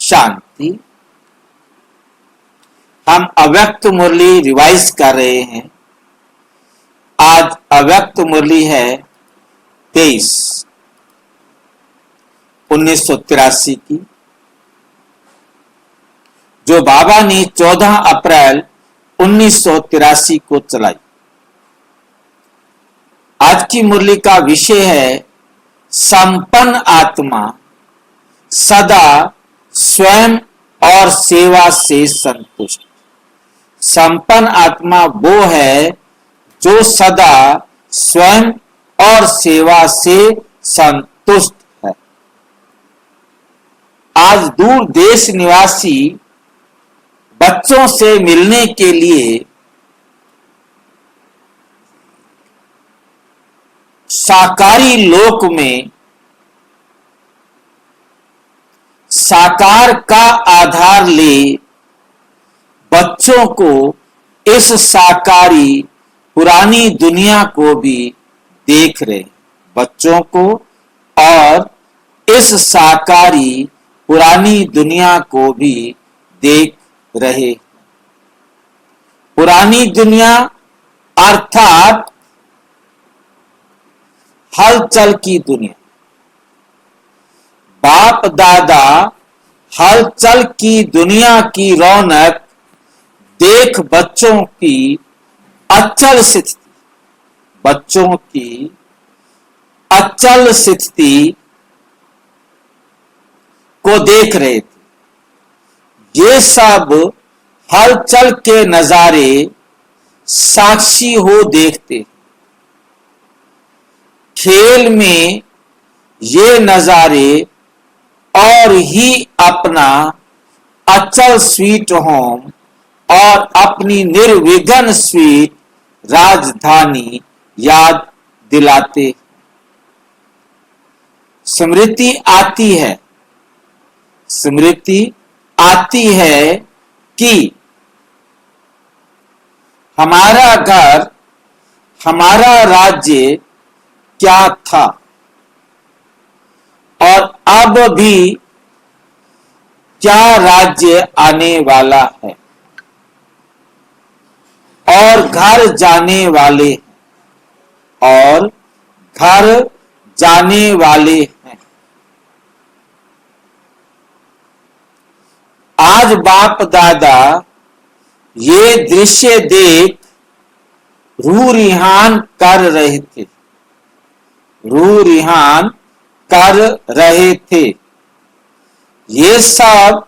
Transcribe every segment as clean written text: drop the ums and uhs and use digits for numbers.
शांति। हम अव्यक्त मुरली रिवाइज कर रहे हैं। आज अव्यक्त मुरली है 23/1983 की, जो बाबा ने 14 अप्रैल 1983 को चलाई। आज की मुरली का विषय है संपन्न आत्मा सदा स्वयं और सेवा से संतुष्ट। संपन्न आत्मा वो है जो सदा स्वयं और सेवा से संतुष्ट है। आज दूर देश निवासी बच्चों से मिलने के लिए साकारी लोक में साकार का आधार ले बच्चों को इस साकारी पुरानी दुनिया को भी देख रहे, बच्चों को और इस साकारी पुरानी दुनिया को भी देख रहे। पुरानी दुनिया अर्थात हलचल की दुनिया। बाप दादा हलचल की दुनिया की रौनक देख बच्चों की अचल स्थिति, बच्चों की अचल स्थिति को देख रहे थे। ये सब हलचल के नजारे साक्षी हो देखते। खेल में ये नजारे और ही अपना अचल स्वीट होम और अपनी निर्विघ्न स्वीट राजधानी याद दिलाते। स्मृति आती है, स्मृति आती है कि हमारा घर, हमारा राज्य क्या था और अब भी क्या राज्य आने वाला है, और घर जाने वाले, और घर जाने वाले हैं। आज बाप दादा ये दृश्य देख रूह रिहान कर रहे थे, रूह रिहान कर रहे थे। ये सब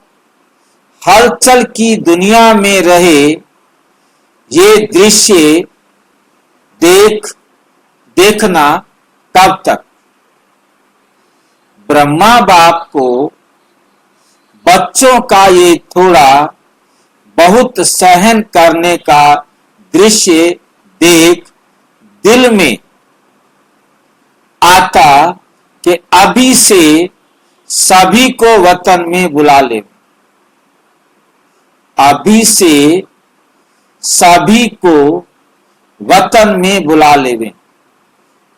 हलचल की दुनिया में रहे ये दृश्य देखना कब तक। ब्रह्मा बाप को बच्चों का ये थोड़ा बहुत सहन करने का दृश्य देख दिल में आता कि अभी से सभी को वतन में बुला ले, अभी से सभी को वतन में बुला लेवे।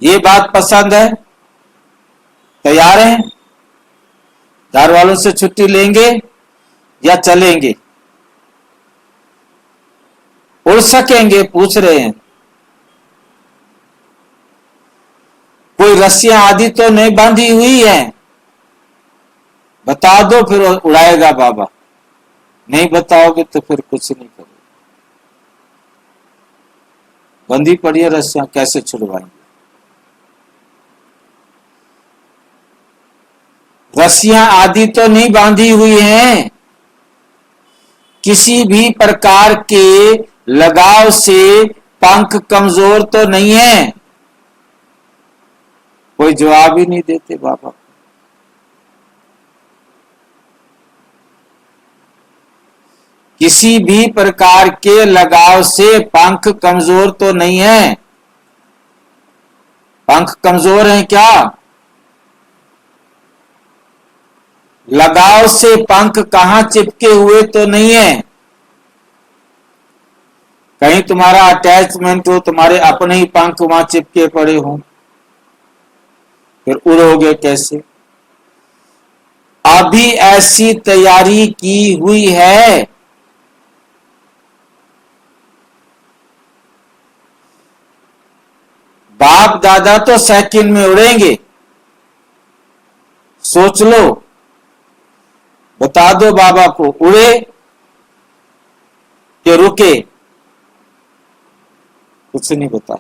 ये बात पसंद है? तैयार हैं? घर वालों से छुट्टी लेंगे या चलेंगे? उड़ सकेंगे? पूछ रहे हैं। कोई रस्सियां आदि तो नहीं बांधी हुई है? बता दो, फिर उड़ाएगा बाबा। नहीं बताओगे तो फिर कुछ नहीं करोगे। बंधी पड़ी है रस्सियां, कैसे छुड़वाएंगे? रस्सियां आदि तो नहीं बांधी हुई हैं। किसी भी प्रकार के लगाव से पंख कमजोर तो नहीं है। कोई जवाब ही नहीं देते बाबा। किसी भी प्रकार के लगाव से पंख कमजोर तो नहीं है। पंख कमजोर हैं क्या? लगाव से पंख कहां चिपके हुए तो नहीं है। कहीं तुम्हारा अटैचमेंट हो, तुम्हारे अपने ही पंख वहां चिपके पड़े हो, फिर उड़ोगे कैसे? अभी ऐसी तैयारी की हुई है? बाप दादा तो सेकंड में उड़ेंगे, सोच लो, बता दो बाबा को, उड़े कि रुके? कुछ नहीं बता।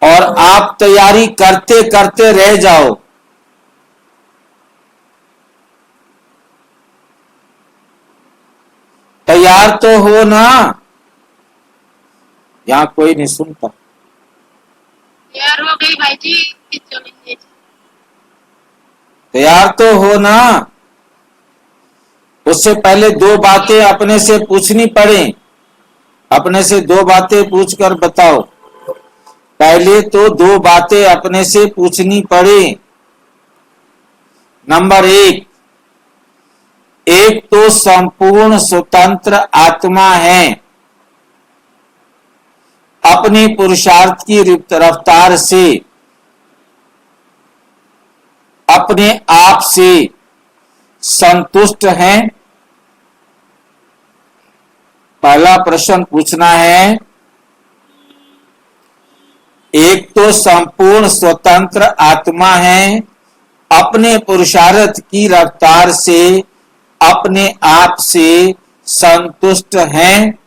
और आप तैयारी करते करते रह जाओ। तैयार तो हो ना? यहां कोई नहीं सुनता। तैयार हो गई भाई जी, चलेंगे। तैयार तो हो ना? उससे पहले दो बातें अपने से पूछनी पड़े। अपने से दो बातें पूछकर बताओ। पहले तो दो बातें अपने से पूछनी पड़े। नंबर एक, एक तो संपूर्ण स्वतंत्र आत्मा है, अपने पुरुषार्थ की रफ्तार से अपने आप से संतुष्ट हैं। पहला प्रश्न पूछना है, एक तो संपूर्ण स्वतंत्र आत्मा है, अपने पुरुषार्थ की रफ्तार से अपने आप से संतुष्ट हैं।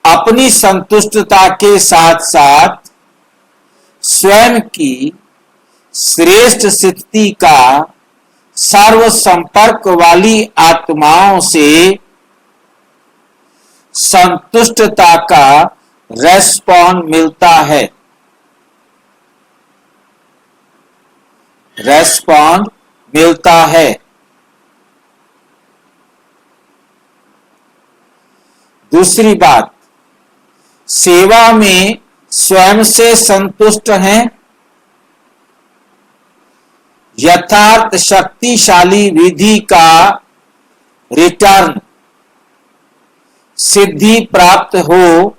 अपनी संतुष्टता के साथ साथ स्वयं की श्रेष्ठ स्थिति का सर्व संपर्क वाली आत्माओं से संतुष्टता का रेस्पॉन्ड मिलता है। रेस्पॉन्ड मिलता है। दूसरी बात, सेवा में स्वयं से संतुष्ट हैं। यथार्थ शक्तिशाली विधि का रिटर्न सिद्धि प्राप्त हो।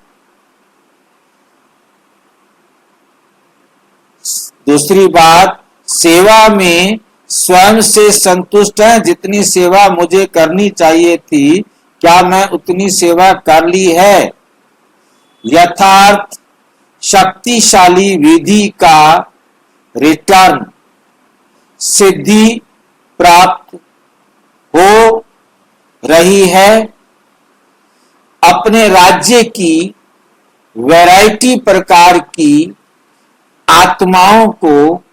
दूसरी बात, सेवा में स्वयं से संतुष्ट है। जितनी सेवा मुझे करनी चाहिए थी, क्या मैं उतनी सेवा कर ली है? यथार्थ शक्तिशाली विधि का रिटर्न सिद्धि प्राप्त हो रही है। अपने राज्य की वैरायटी प्रकार की आत्माओं को,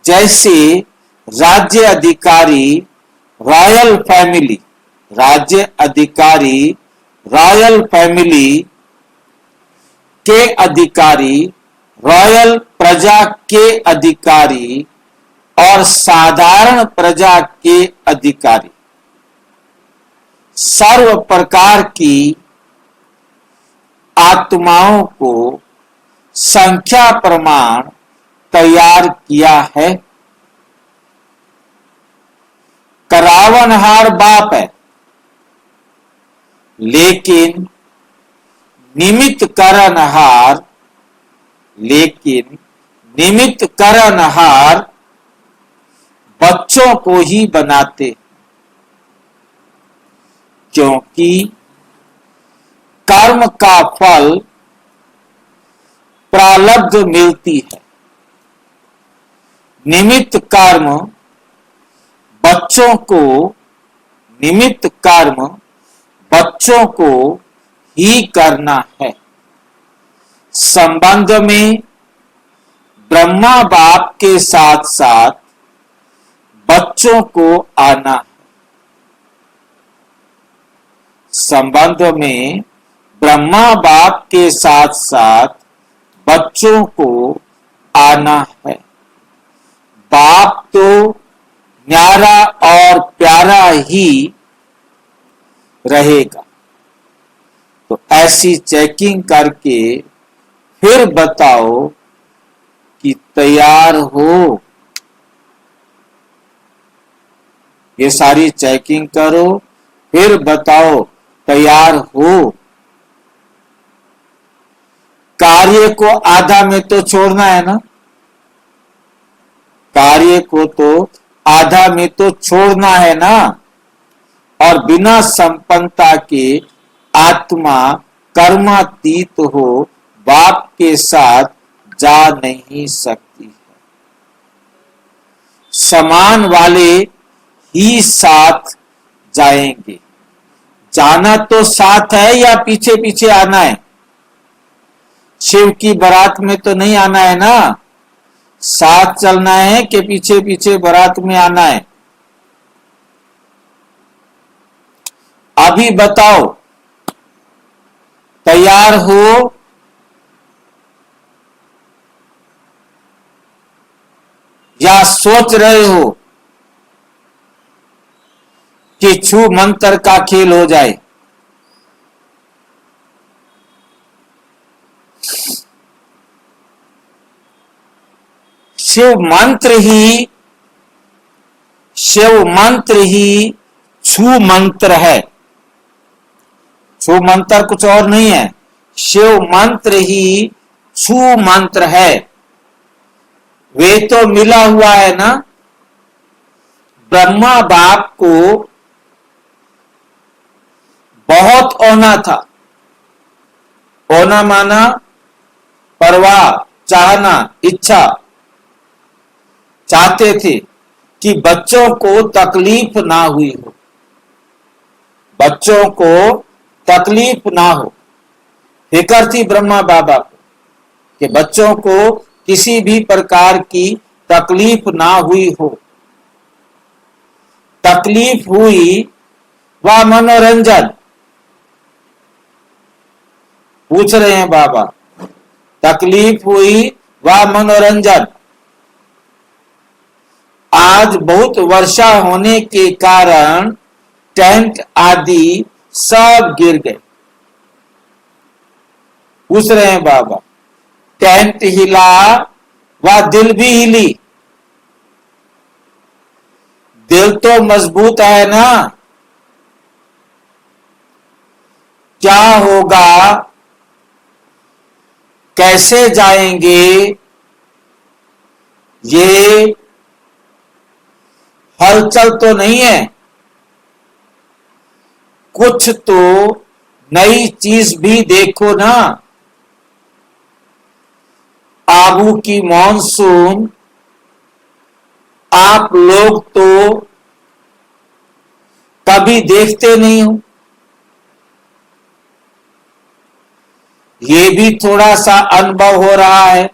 जैसे राज्य अधिकारी रॉयल फैमिली, राज्य अधिकारी रॉयल फैमिली के अधिकारी, रॉयल प्रजा के अधिकारी और साधारण प्रजा के अधिकारी, सर्व प्रकार की आत्माओं को संख्या प्रमाण तैयार किया है। करावनहार बाप है, लेकिन निमित्त करनहार, बच्चों को ही बनाते, क्योंकि कर्म का फल प्रारब्ध मिलती है। निमित्त कर्म बच्चों को ही करना है। संबंध में ब्रह्मा बाप के साथ साथ बच्चों को आना है। संबंध में ब्रह्मा बाप के साथ साथ बच्चों को आना है। बाप तो न्यारा और प्यारा ही रहेगा। तो ऐसी चेकिंग करके फिर बताओ कि तैयार हो। ये सारी चेकिंग करो, फिर बताओ तैयार हो। कार्य को आधा में तो छोड़ना है ना। कार्य को तो आधा में तो छोड़ना है ना, और बिना संपन्नता के आत्मा कर्मातीत हो बाप के साथ जा नहीं सकती है। समान वाले ही साथ जाएंगे। जाना तो साथ है या पीछे पीछे आना है? शिव की बारात में तो नहीं आना है ना, साथ चलना है कि पीछे पीछे बारात में आना है? अभी बताओ, तैयार हो? या सोच रहे हो कि छू मंत्र का खेल हो जाए? शिव मंत्र ही छू मंत्र है। छू मंत्र कुछ और नहीं है, शिव मंत्र ही छू मंत्र है। वे तो मिला हुआ है ना। ब्रह्मा बाप को बहुत होना था। होना माना परवाह, चाहना, इच्छा। चाहते थे कि बच्चों को तकलीफ ना हुई हो, बच्चों को तकलीफ ना हो। फिक्र थी ब्रह्मा बाबा को कि बच्चों को किसी भी प्रकार की तकलीफ ना हुई हो। तकलीफ हुई वह मनोरंजन। पूछ रहे हैं बाबा, तकलीफ हुई वह मनोरंजन। आज बहुत वर्षा होने के कारण टेंट आदि सब गिर गए। पूछ रहे हैं बाबा, टेंट हिला व दिल भी हिली। दिल तो मजबूत है ना। क्या होगा, कैसे जाएंगे, ये हलचल तो नहीं है। कुछ तो नई चीज भी देखो ना। आबू की मॉनसून आप लोग तो कभी देखते नहीं हो। ये भी थोड़ा सा अनुभव हो रहा है।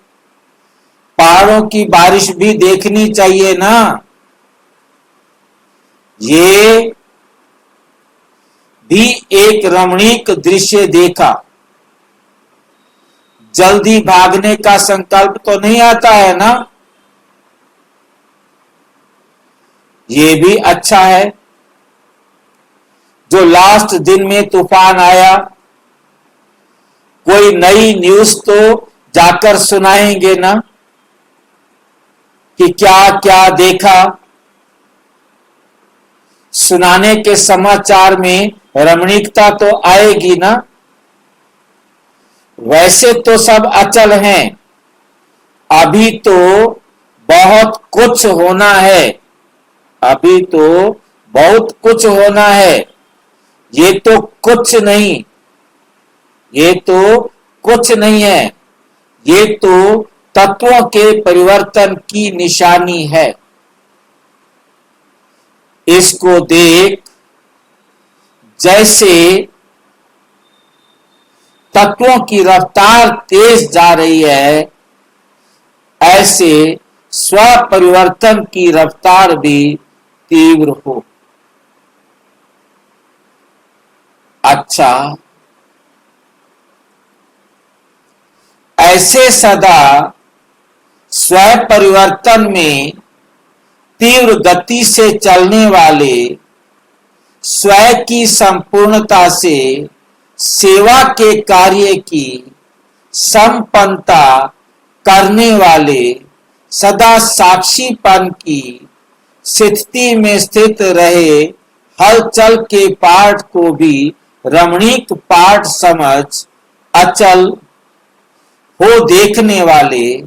पहाड़ों की बारिश भी देखनी चाहिए ना। ये भी एक रमणीक दृश्य देखा। जल्दी भागने का संकल्प तो नहीं आता है ना। ये भी अच्छा है। जो लास्ट दिन में तूफान आया, कोई नई न्यूज तो जाकर सुनाएंगे ना कि क्या क्या देखा। सुनाने के समाचार में रमणीकता तो आएगी ना। वैसे तो सब अचल हैं। अभी तो बहुत कुछ होना है। अभी तो बहुत कुछ होना है। ये तो कुछ नहीं, ये तो कुछ नहीं है। ये तो तत्वों के परिवर्तन की निशानी है। इसको देख, जैसे तत्वों की रफ्तार तेज जा रही है, ऐसे स्व परिवर्तन की रफ्तार भी तीव्र हो। अच्छा, ऐसे सदा स्व परिवर्तन में तीव्र गति से चलने वाले, स्वयं की संपूर्णता से सेवा के कार्य की संपन्नता करने वाले, सदा साक्षीपन की स्थिति में स्थित रहे हलचल के पाठ को भी रमणीक पाठ समझ अचल हो देखने वाले,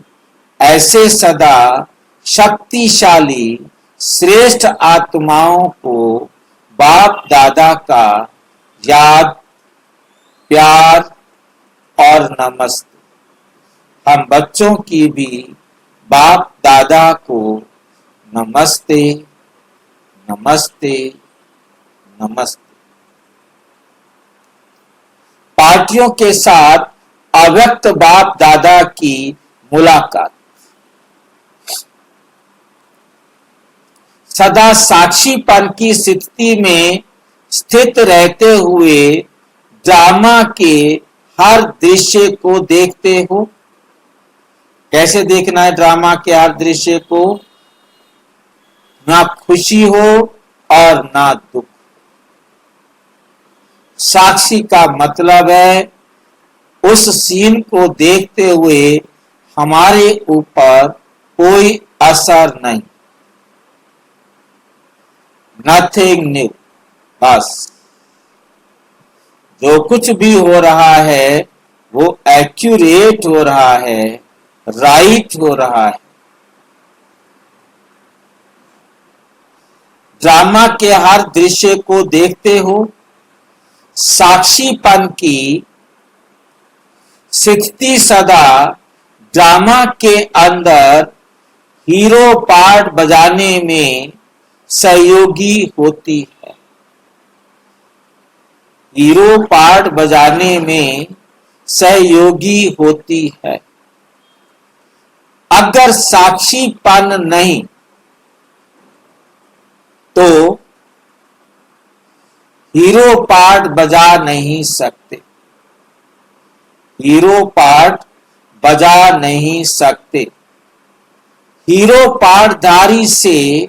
ऐसे सदा शक्तिशाली श्रेष्ठ आत्माओं को बाप दादा का याद, प्यार और नमस्ते। हम बच्चों की भी बाप दादा को नमस्ते, नमस्ते, नमस्ते। पार्टियों के साथ अव्यक्त बाप दादा की मुलाकात। सदा साक्षीपन की स्थिति में स्थित रहते हुए ड्रामा के हर दृश्य को देखते हो। कैसे देखना है ड्रामा के हर दृश्य को? ना खुशी हो और ना दुख। साक्षी का मतलब है उस सीन को देखते हुए हमारे ऊपर कोई असर नहीं, नथिंग न्यू। बस जो कुछ भी हो रहा है वो एक्यूरेट हो रहा है, राइट हो रहा है। ड्रामा के हर दृश्य को देखते हो। साक्षीपन की स्थिति सदा ड्रामा के अंदर हीरो पार्ट बजाने में सहयोगी होती है। हीरो पार्ट बजाने में सहयोगी होती है। अगर साक्षीपन नहीं तो हीरो पार्ट बजा नहीं सकते। हीरो पार्ट बजा नहीं सकते। हीरो पार्टधारी से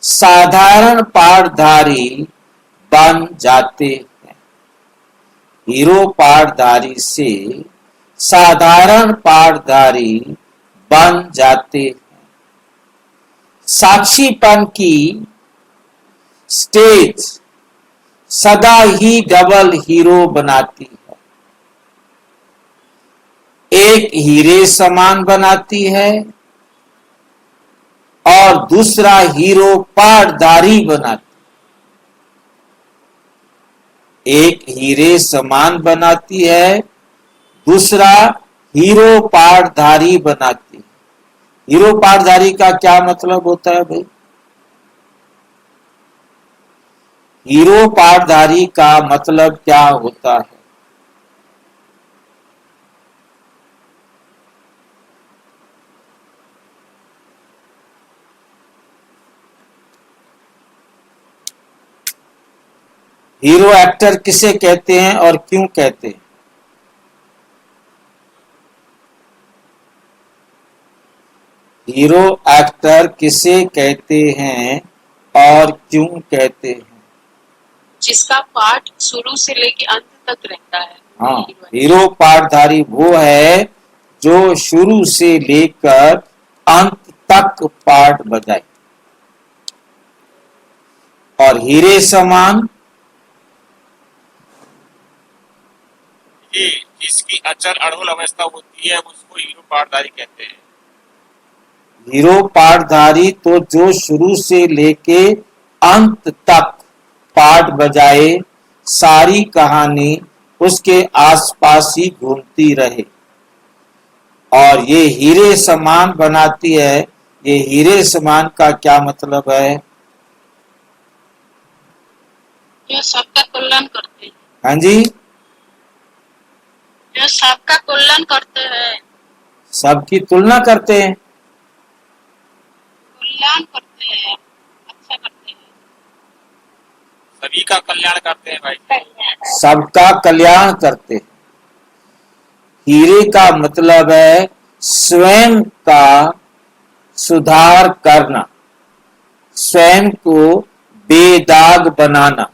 साधारण पार्टधारी बन जाते हैं। हीरो पार्टधारी से साधारण पार्टधारी बन जाते हैं। साक्षीपन की स्टेज सदा ही डबल हीरो बनाती है। एक हीरे समान बनाती है और दूसरा हीरो पार्टधारी बनाती है। एक हीरे समान बनाती है, दूसरा हीरो पार्टधारी बनाती है। हीरो पार्टधारी का क्या मतलब होता है भाई? हीरो पार्टधारी का मतलब क्या होता है? हीरो एक्टर किसे कहते हैं और क्यों कहते हैं? हीरो एक्टर किसे कहते हैं और क्यों कहते हैं? जिसका पार्ट शुरू से लेके अंत तक रहता है। हाँ, हीरो पार्टधारी वो है जो शुरू से लेकर अंत तक पार्ट बजाए। और हीरे समान जिसकी अचल अड़हुल अवस्था होती है उसको हीरो पार्टधारी कहते हैं। हीरो पार्टधारी तो जो शुरू से लेके अंत तक पार्ट बजाए, सारी कहानी उसके आसपास ही घूमती रहे। और ये हीरे समान बनाती है। ये हीरे समान का क्या मतलब है? जो सबका कल्याण करते हैं। हाँ जी, जो सबका कल्याण करते हैं। सबकी तुलना करते हैं। कल्याण करते हैं, अच्छा करते हैं। सभी का कल्याण करते हैं भाई। सबका कल्याण करते हैं। हीरे का मतलब है स्वयं का सुधार करना, स्वयं को बेदाग बनाना।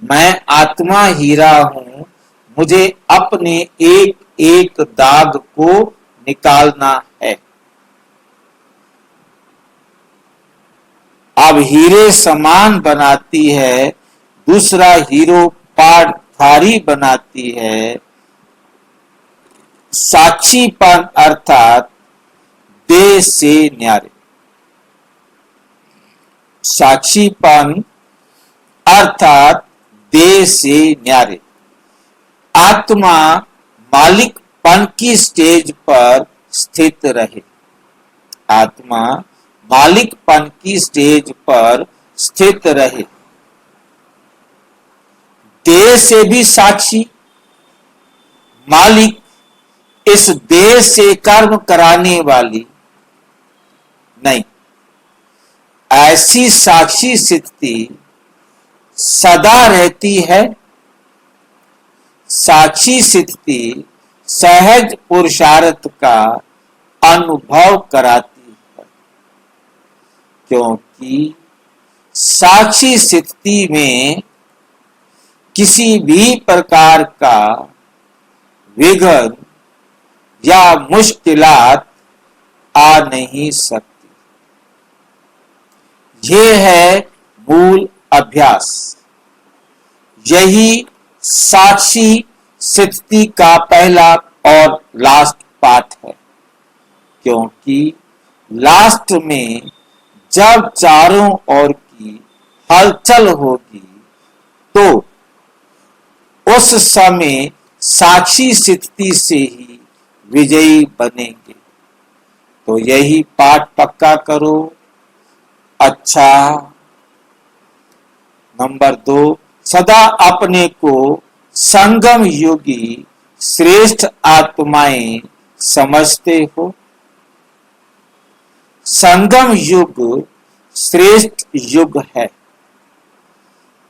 मैं आत्मा हीरा हूं, मुझे अपने एक एक दाग को निकालना है। अब हीरे समान बनाती है, दूसरा हीरो पार्टधारी बनाती है। साक्षीपन अर्थात देह से न्यारे। साक्षीपन अर्थात देह से न्यारे। आत्मा मालिकपन की स्टेज पर स्थित रहे। आत्मा मालिकपन की स्टेज पर स्थित रहे। देह से भी साक्षी, मालिक इस देह से कर्म कराने वाली नहीं। ऐसी साक्षी स्थिति सदा रहती है। साक्षी स्थिति सहज पुरुषार्थ का अनुभव कराती है, क्योंकि साक्षी स्थिति में किसी भी प्रकार का विघ्न या मुश्किलात आ नहीं सकती। ये है मूल अभ्यास। यही साक्षी स्थिति का पहला और लास्ट पार्ट है, क्योंकि लास्ट में जब चारों ओर की हलचल होगी तो उस समय साक्षी स्थिति से ही विजयी बनेंगे। तो यही पाठ पक्का करो। अच्छा, नंबर 2, सदा अपने को संगम योगी श्रेष्ठ आत्माएं समझते हो। संगम युग श्रेष्ठ युग है,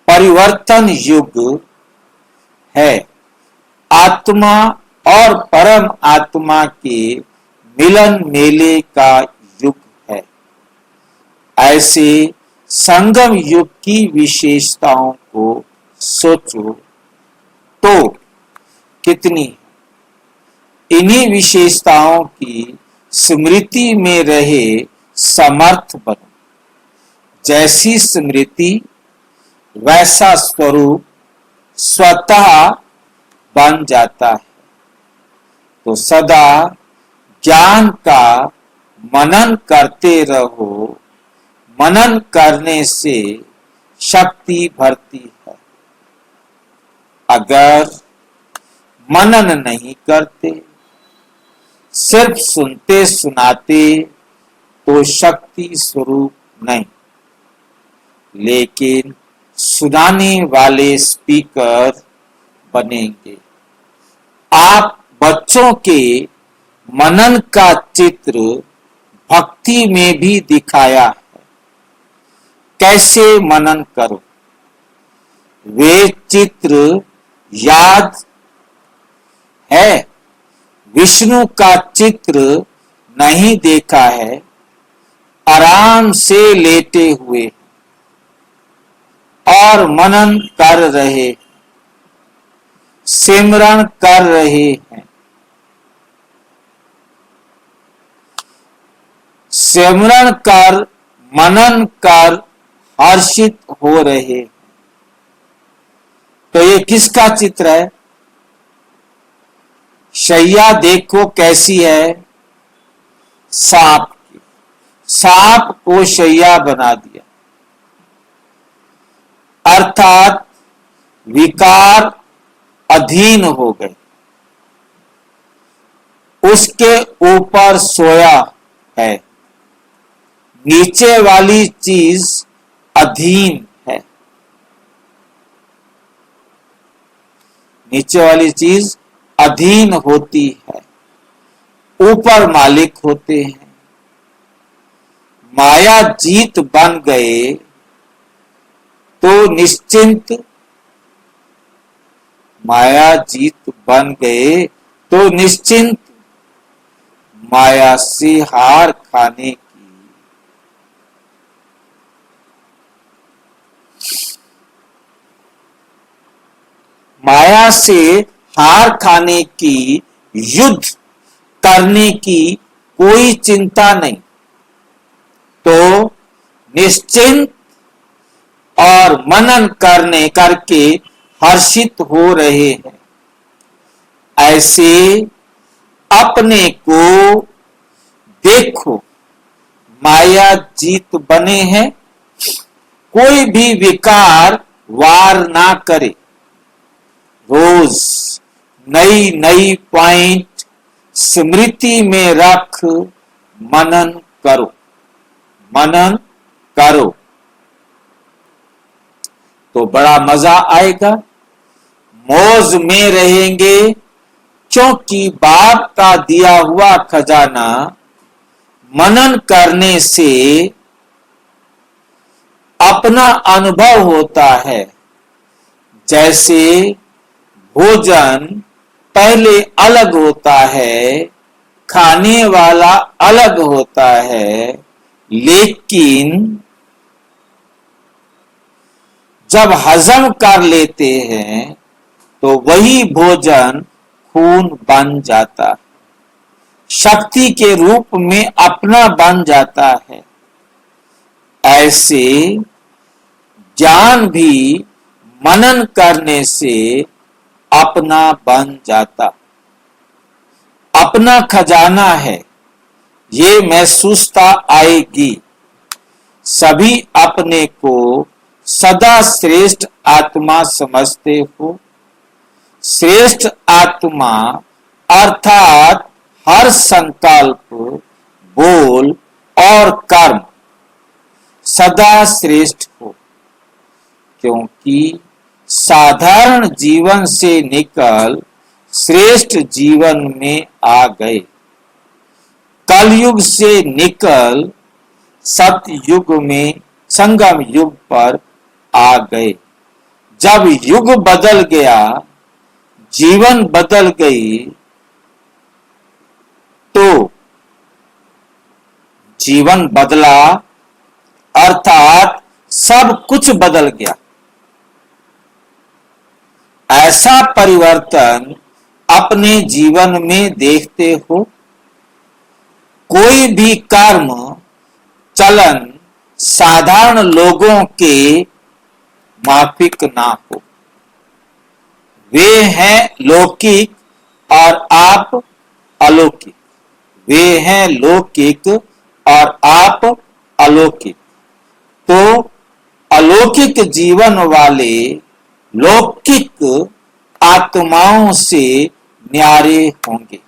परिवर्तन युग है। आत्मा और परम आत्मा के मिलन मेले का युग है। ऐसे संगम युग की विशेषताओं को सोचो तो कितनी। इन्हीं विशेषताओं की स्मृति में रहे समर्थ बनो। जैसी स्मृति वैसा स्वरूप स्वतः बन जाता है। तो सदा ज्ञान का मनन करते रहो। मनन करने से शक्ति बढ़ती है। अगर मनन नहीं करते, सिर्फ सुनते सुनाते, तो शक्ति स्वरूप नहीं, लेकिन सुनाने वाले स्पीकर बनेंगे। आप बच्चों के मनन का चित्र भक्ति में भी दिखाया है। कैसे मनन करो? वे चित्र याद है? विष्णु का चित्र नहीं देखा है? आराम से लेटे हुए और मनन कर रहे, सिमरन कर रहे हैं। सिमरन कर, मनन कर हर्षित हो रहे। तो ये किसका चित्र है? शैया देखो कैसी है, सांप की। सांप को शैया बना दिया, अर्थात विकार अधीन हो गए, उसके ऊपर सोया है। नीचे वाली चीज अधीन है, नीचे वाली चीज अधीन होती है, ऊपर मालिक होते हैं। माया जीत बन गए तो निश्चिंत, माया जीत बन गए तो निश्चिंत। माया से हार खाने की माया से हार खाने की, युद्ध करने की कोई चिंता नहीं। तो निश्चिंत और मनन करके हर्षित हो रहे हैं। ऐसे अपने को देखो माया जीत बने हैं, कोई भी विकार वार ना करे। रोज नई नई पॉइंट स्मृति में रख मनन करो, मनन करो तो बड़ा मजा आएगा, मौज में रहेंगे, क्योंकि बाप का दिया हुआ खजाना मनन करने से अपना अनुभव होता है। जैसे भोजन पहले अलग होता है, खाने वाला अलग होता है, लेकिन जब हजम कर लेते हैं तो वही भोजन खून बन जाता है, शक्ति के रूप में अपना बन जाता है। ऐसे ज्ञान भी मनन करने से अपना बन जाता, अपना खजाना है, ये महसूसता आएगी। सभी अपने को सदा श्रेष्ठ आत्मा समझते हो। श्रेष्ठ आत्मा अर्थात हर संकल्प, बोल और कर्म सदा श्रेष्ठ हो, क्योंकि साधारण जीवन से निकल श्रेष्ठ जीवन में आ गए। कलयुग से निकल सतयुग में संगम युग पर आ गए। जब युग बदल गया, जीवन बदल गई, तो जीवन बदला अर्थात सब कुछ बदल गया। ऐसा परिवर्तन अपने जीवन में देखते हो। कोई भी कर्म चलन साधारण लोगों के माफिक ना हो। वे हैं लौकिक और आप अलौकिक, वे हैं लौकिक और आप अलौकिक। तो अलौकिक जीवन वाले लौकिक आत्माओं से न्यारे होंगे।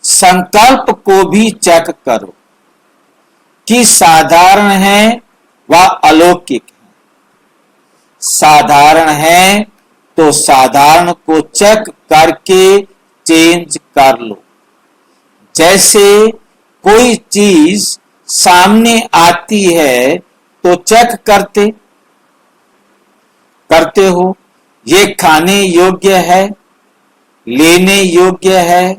संकल्प को भी चेक करो कि साधारण है व अलौकिक है। साधारण है तो साधारण को चेक करके चेंज कर लो। जैसे कोई चीज सामने आती है तो चेक करते हो, ये खाने योग्य है, लेने योग्य है।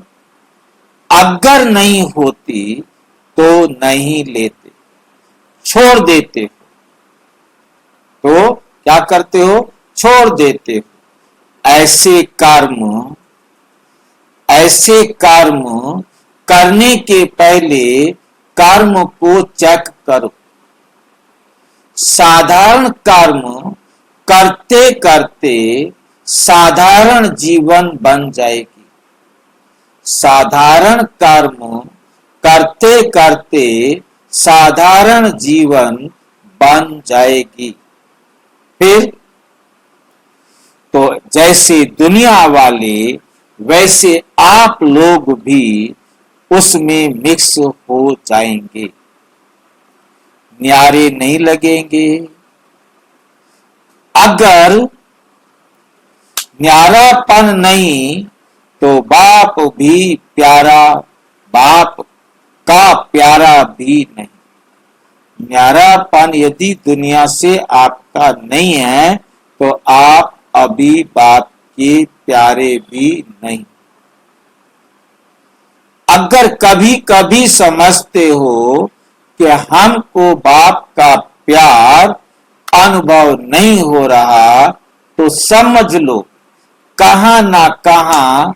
अगर नहीं होती तो नहीं लेते, छोड़ देते हो। तो क्या करते हो? छोड़ देते हो। ऐसे कर्म करने के पहले कर्म को चेक करो। साधारण कर्म करते करते साधारण जीवन बन जाएगी। साधारण कर्म करते करते साधारण जीवन बन जाएगी। फिर तो जैसे दुनिया वाले वैसे आप लोग भी उसमें मिक्स हो जाएंगे, न्यारे नहीं लगेंगे। अगर न्यारापन नहीं तो बाप भी प्यारा, बाप का प्यारा भी नहीं। न्यारापन यदि दुनिया से आपका नहीं है तो आप अभी बाप के प्यारे भी नहीं। अगर कभी कभी समझते हो कि हमको बाप का प्यार अनुभव नहीं हो रहा, तो समझ लो कहां ना कहां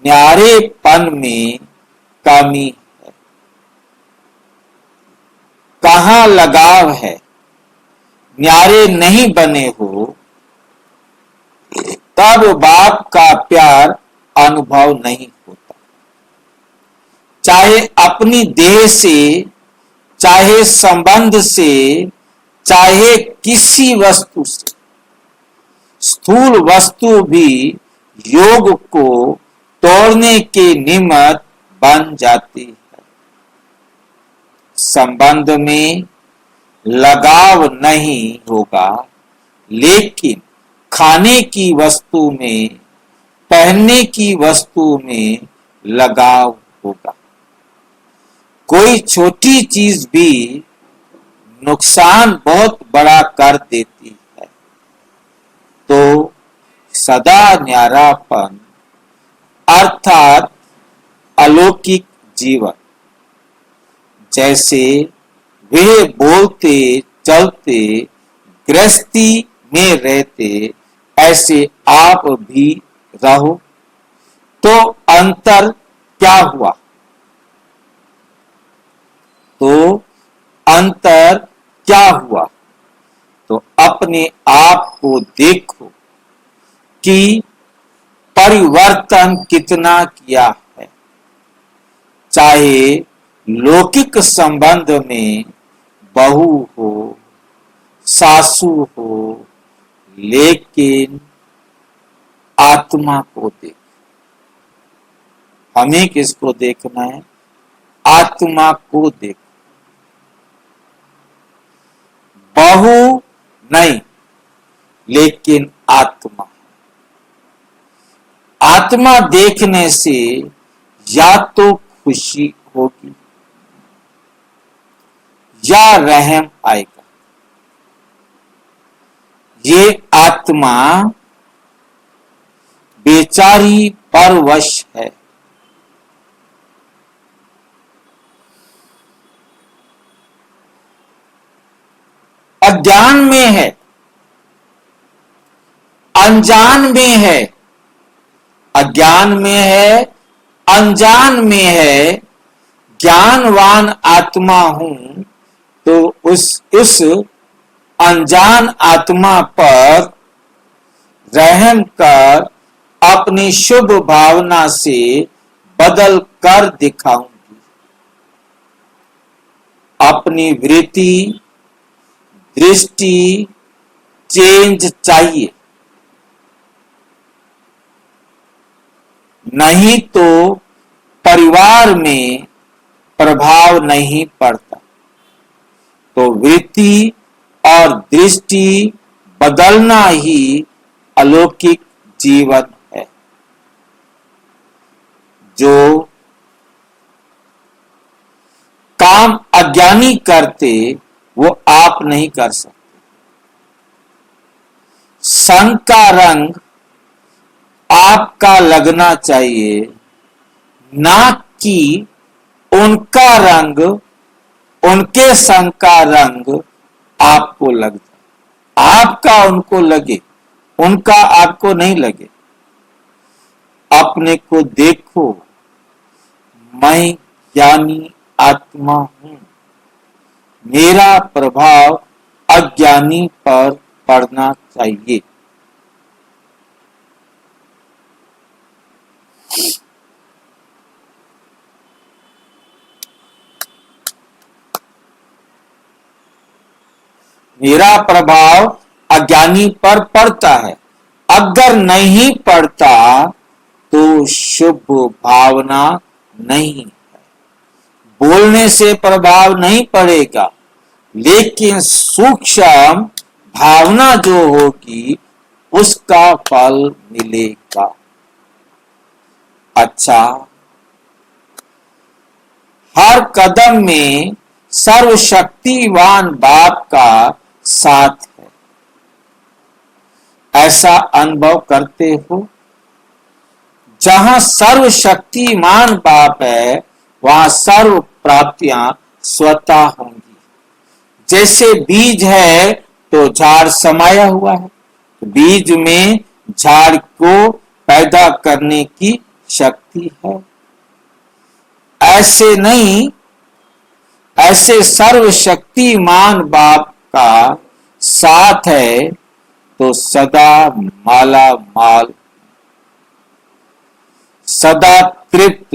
न्यारेपन में कमी है, कहां लगाव है। न्यारे नहीं बने हो तब बाप का प्यार अनुभव नहीं होता। चाहे अपनी देह से, चाहे संबंध से, चाहे किसी वस्तु से। स्थूल वस्तु भी योग को तोड़ने के निमित्त बन जाती है। संबंध में लगाव नहीं होगा, लेकिन खाने की वस्तु में, पहनने की वस्तु में लगाव होगा। कोई छोटी चीज भी नुकसान बहुत बड़ा कर देती है। तो सदा न्यारापन अर्थात अलौकिक जीवन, जैसे वे बोलते चलते गृहस्थी में रहते, ऐसे आप भी रहो। तो अंतर क्या हुआ? तो अंतर क्या हुआ? तो अपने आप को देखो कि परिवर्तन कितना किया है। चाहे लौकिक संबंध में बहू हो, सासू हो, लेकिन आत्मा को देखो। हमें किसको देखना है? आत्मा को देखो। बहू नहीं, लेकिन आत्मा। आत्मा देखने से या तो खुशी होगी या रहम आएगा। ये आत्मा बेचारी परवश है। अज्ञान में है, अनजान में है। अज्ञान में है, अनजान में है। ज्ञानवान आत्मा हूं तो उस अनजान आत्मा पर रहम कर अपनी शुभ भावना से बदल कर दिखाऊंगी। अपनी वृत्ति, दृष्टि चेंज चाहिए, नहीं तो परिवार में प्रभाव नहीं पड़ता। तो वृत्ति और दृष्टि बदलना ही अलौकिक जीवन है। जो काम अज्ञानी करते वो आप नहीं कर सकते। संग का रंग आपका लगना चाहिए, ना कि उनका रंग, उनके संग का रंग आपको लग जाए। आपका उनको लगे, उनका आपको नहीं लगे। अपने को देखो, मैं ज्ञानी आत्मा हूं। मेरा प्रभाव अज्ञानी पर पड़ना चाहिए। मेरा प्रभाव अज्ञानी पर पड़ता है। अगर नहीं पड़ता तो शुभ भावना नहीं है। बोलने से प्रभाव नहीं पड़ेगा, लेकिन सूक्ष्म भावना जो होगी उसका फल मिलेगा। अच्छा, हर कदम में सर्वशक्तिवान बाप का साथ है, ऐसा अनुभव करते हो? जहां सर्वशक्तिमान बाप है वहां सर्व प्राप्तियां स्वतः होंगी। जैसे बीज है तो झाड़ समाया हुआ है, बीज में झाड़ को पैदा करने की शक्ति है। ऐसे नहीं, ऐसे सर्वशक्तिमान बाप का साथ है तो सदा माला माल, सदा तृप्त,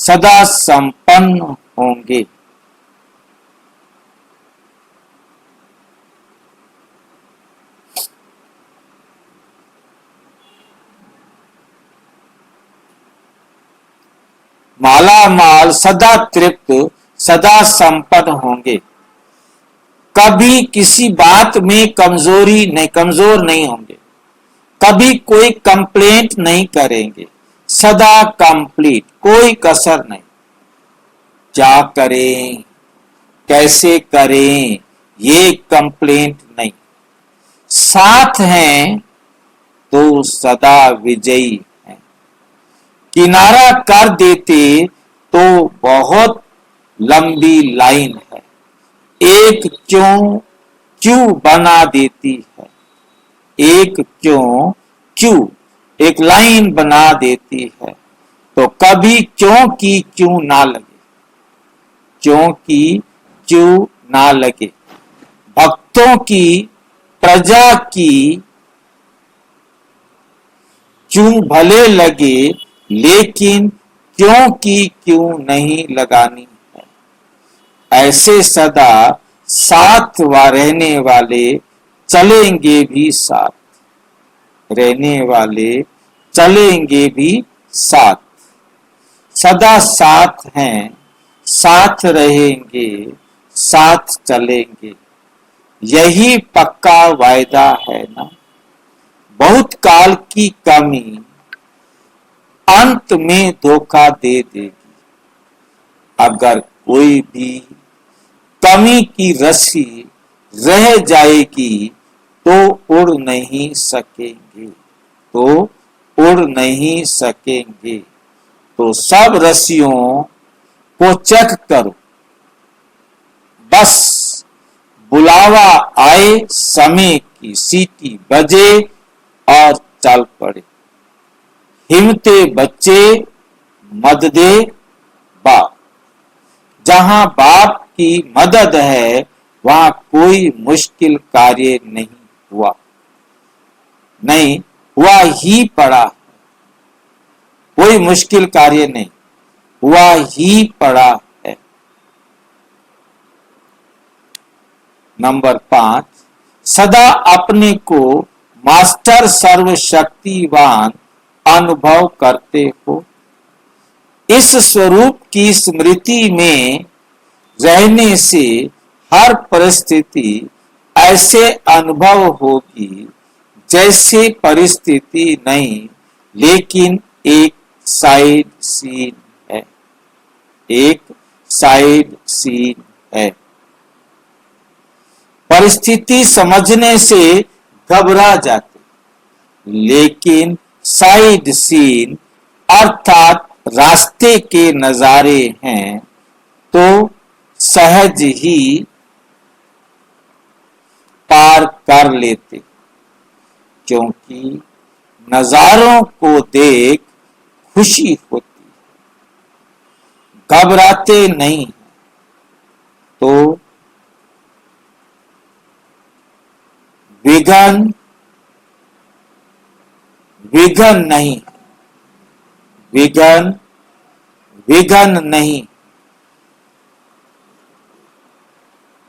सदा संपन्न होंगे। माला माल, सदा तृप्त, सदा संपन्न होंगे। कभी किसी बात में कमजोर नहीं होंगे। कभी कोई कंप्लेंट नहीं करेंगे। सदा कंप्लीट, कोई कसर नहीं। क्या करें, कैसे करें, ये कंप्लेंट नहीं। साथ हैं तो सदा विजयी हैं। किनारा कर देते तो बहुत लंबी लाइन है। एक क्यों बना देती है। एक क्यों एक लाइन बना देती है। तो कभी क्यों ना लगे। क्यों ना लगे। भक्तों की, प्रजा की क्यों भले लगे, लेकिन क्यों नहीं लगानी है। ऐसे सदा साथ रहने वाले चलेंगे भी साथ। रहने वाले चलेंगे भी साथ। सदा साथ हैं, साथ रहेंगे, साथ चलेंगे। यही पक्का वायदा है ना। बहुत काल की कमी अंत में धोखा दे देगी। अगर कोई भी कमी की रस्सी रह जाएगी तो उड़ नहीं सकेंगे। तो सब रस्सियों को चेक करो। बस बुलावा आए, समय की सीटी बजे और चल पड़े। हिम्मते बच्चे मददे बाप। जहां बाप की मदद है वहां कोई मुश्किल कार्य नहीं हुआ ही पड़ा। कोई मुश्किल कार्य नहीं हुआ ही पड़ा है। नंबर 5, सदा अपने को मास्टर सर्वशक्तिवान अनुभव करते हो। इस स्वरूप की स्मृति में रहने से हर परिस्थिति ऐसे अनुभव होगी जैसे परिस्थिति नहीं, लेकिन एक साइड सीन है। एक साइड सीन है। परिस्थिति समझने से घबरा जाते, लेकिन साइड सीन अर्थात रास्ते के नजारे हैं तो सहज ही पार कर लेते, क्योंकि नजारों को देख खुशी होती, घबराते नहीं। तो विघ्न नहीं, विघ्न नहीं,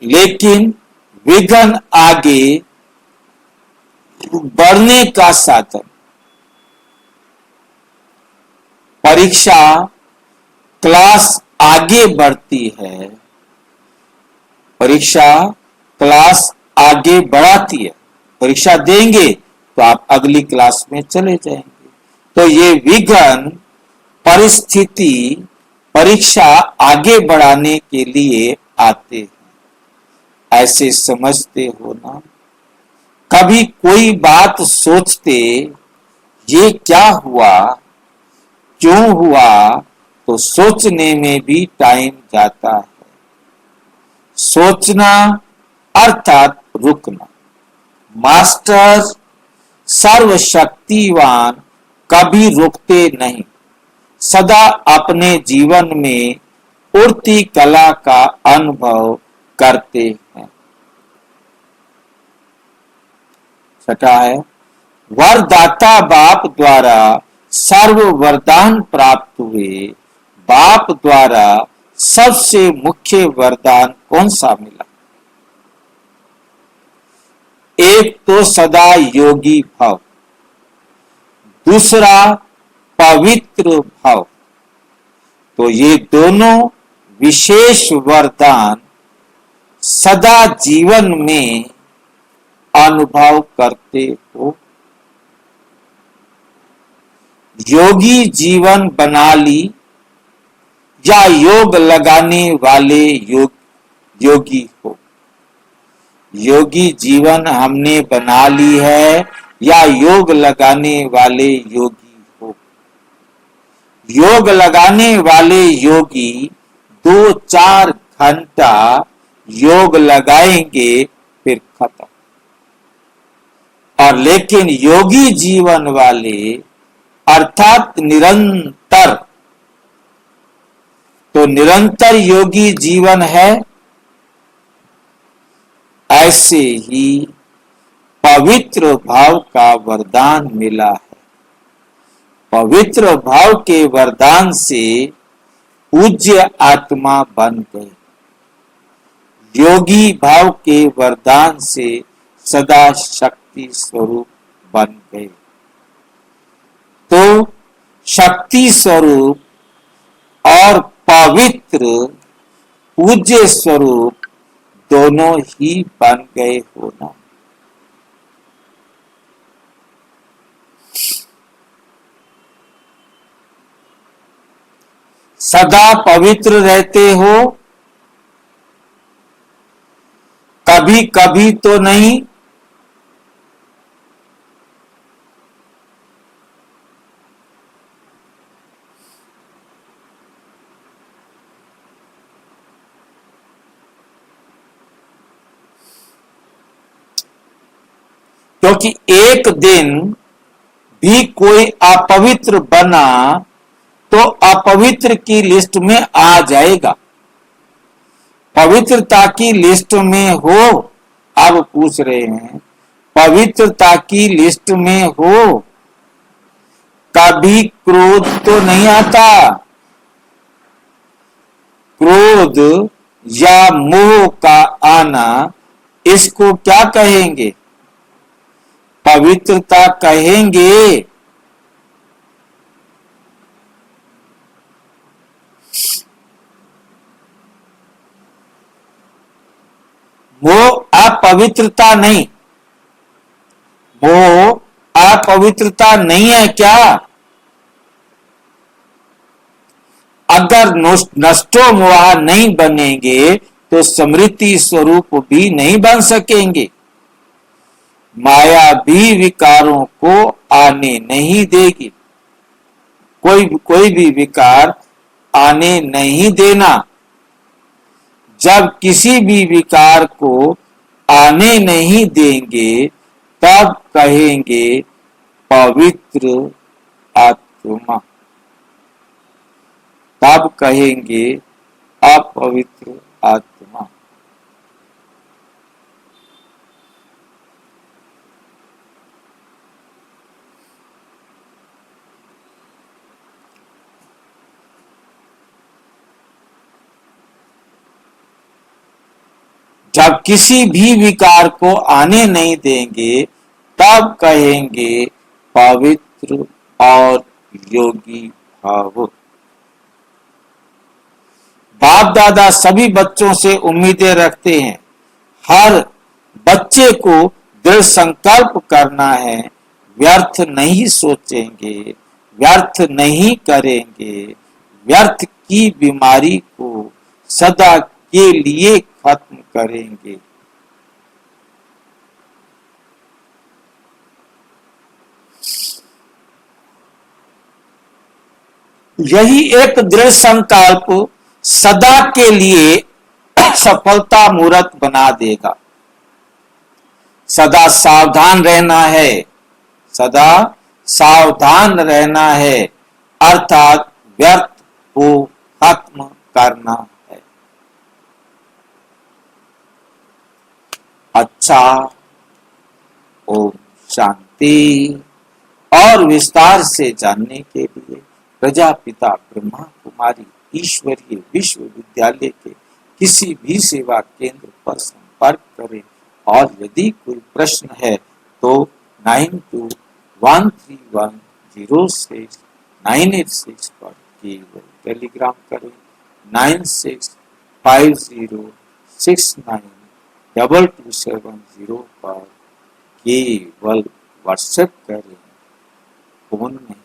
लेकिन विघ्न आगे बढ़ने का साधन। परीक्षा क्लास आगे बढ़ती है। परीक्षा क्लास आगे बढ़ाती है। परीक्षा देंगे तो आप अगली क्लास में चले जाएंगे। तो ये विघ्न परिस्थिति परीक्षा आगे बढ़ाने के लिए आते हैं, ऐसे समझते हो ना। कभी कोई बात सोचते ये क्या हुआ, क्यों हुआ, तो सोचने में भी टाइम जाता है। सोचना अर्थात रुकना। मास्टर सर्वशक्तिवान कभी रुकते नहीं, सदा अपने जीवन में उड़ती कला का अनुभव करते हैं। छठा है, वरदाता बाप द्वारा सर्व वरदान प्राप्त हुए, बाप द्वारा सबसे मुख्य वरदान कौन सा मिला? एक तो सदा योगी भाव, दूसरा पवित्र भाव। तो ये दोनों विशेष वरदान सदा जीवन में अनुभव करते हो। योगी जीवन बना ली या योग लगाने वाले योगी हो। योगी जीवन हमने बना ली है या योग लगाने वाले योगी हो। योग लगाने वाले योगी 2-4 घंटा योग लगाएंगे फिर खत्म। और लेकिन योगी जीवन वाले अर्थात निरंतर, तो निरंतर योगी जीवन है। ऐसे ही पवित्र भाव का वरदान मिला है। पवित्र भाव के वरदान से पूज्य आत्मा बन गए। योगी भाव के वरदान से सदा शक्ति स्वरूप बन गए। तो शक्ति स्वरूप और पवित्र पूज्य स्वरूप दोनों ही बन गए हो ना। सदा पवित्र रहते हो, कभी कभी तो नहीं। क्योंकि एक दिन भी कोई अपवित्र बना तो अपवित्र की लिस्ट में आ जाएगा। पवित्रता की लिस्ट में हो, अब पूछ रहे हैं पवित्रता की लिस्ट में हो, कभी क्रोध तो नहीं आता। क्रोध या मोह का आना, इसको क्या कहेंगे? पवित्रता कहेंगे। वो अपवित्रता नहीं, वो अपवित्रता नहीं है क्या? अगर नष्टो मोह नहीं बनेंगे तो स्मृति स्वरूप भी नहीं बन सकेंगे। माया भी विकारों को आने नहीं देगी। कोई भी विकार आने नहीं देना। जब किसी भी विकार को आने नहीं देंगे तब कहेंगे पवित्र आत्मा, तब कहेंगे अपवित्र आत्मा। जब किसी भी विकार को आने नहीं देंगे तब कहेंगे पवित्र और योगी भाव। बाप दादा सभी बच्चों से उम्मीदें रखते हैं। हर बच्चे को दृढ़ संकल्प करना है, व्यर्थ नहीं सोचेंगे, व्यर्थ नहीं करेंगे, व्यर्थ की बीमारी को सदा के लिए खत्म करेंगे। यही एक दृढ़ संकल्प सदा के लिए सफलता मूर्त बना देगा। सदा सावधान रहना है, सदा सावधान रहना है, अर्थात व्यर्थ को खत्म करना है। अच्छा, ओम शांति। और विस्तार से जानने के लिए प्रजापिता ब्रह्मा कुमारी ईश्वरीय विश्वविद्यालय के किसी भी सेवा केंद्र पर संपर्क करें और यदि कोई प्रश्न है तो 9213106986 पर केवल टेलीग्राम करें, 9650692270 पर केवल व्हाट्सएप करें, फोन नहीं।